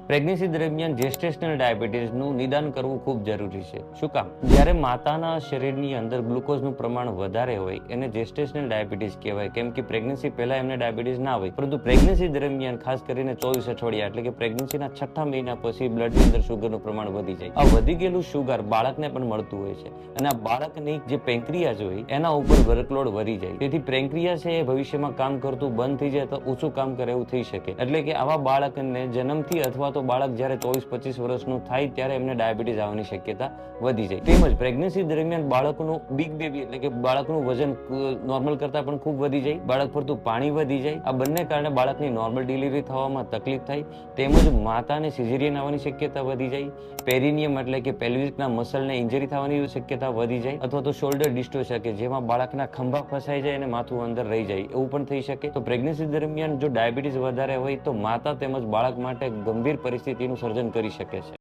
Pregnancy દરમિયાન જેસ્ટેશનલ ડાયાબિટીસનું નિદાન કરવું ખૂબ જરૂરી છે. શું કામ? જ્યારે માતાના શરીરની અંદર ગ્લુકોઝનું પ્રમાણ વધારે હોય એને જેસ્ટેશનલ ડાયાબિટીસ કહેવાય, કેમ કે પ્રેગ્નન્સી પહેલા એમને ડાયાબિટીસ ના હોય, પરંતુ પ્રેગ્નન્સી દરમિયાન ખાસ કરીને 24 અઠવાડિયા એટલે કે પ્રેગ્નન્સીના છઠ્ઠા મહિના પછી બ્લડની અંદર શુગરનું પ્રમાણ વધી જાય. આ વધી ગયેલું શુગર બાળકને પણ મળતું હોય છે અને આ બાળકની જે પેન્ક્રિયાસ હોય એના ઉપર વર્કલોડ વધી જાય. તેથી પેન્ક્રિયાસ છે એ ભવિષ્યમાં કામ કરતું બંધ થઈ જાય તો ઓછું કામ કરે એવું થઈ શકે. એટલે કે આવા બાળકને જન્મથી અથવા તો બાળક જ્યારે 24-25 વર્ષનું થાય ત્યારે એમને ડાયાબિટીસ આવવાની શક્યતા વધી જાય. તેમજ પ્રેગ્નન્સી દરમિયાન બાળકનું બિગ બેબી એટલે કે બાળકનું વજન નોર્મલ કરતાં પણ ખૂબ વધી જાય, બાળક પરતું પાણી વધી જાય. આ બંને કારણે બાળકની નોર્મલ ડિલિવરી થવામાં તકલીફ થાય. તેમજ માતાને સિઝેરિયન આવવાની શક્યતા વધી જાય. પેરિનિયમ એટલે કે પેલ્વિકના મસલને ઇન્જરી થવાની શક્યતા વધી જાય, અથવા તો શોલ્ડર ડિસ્ટોર્શન કે જેમાં બાળકના ખંભા ફસાઈ જાય અને માથું અંદર રહી જાય એવું પણ થઈ શકે. તો પ્રેગ્નન્સી દરમિયાન જો ડાયાબિટીસ વધારે હોય તો માતા તેમજ બાળક માટે ગંભીર પરિસ્થિતિનું સર્જન કરી શકે છે.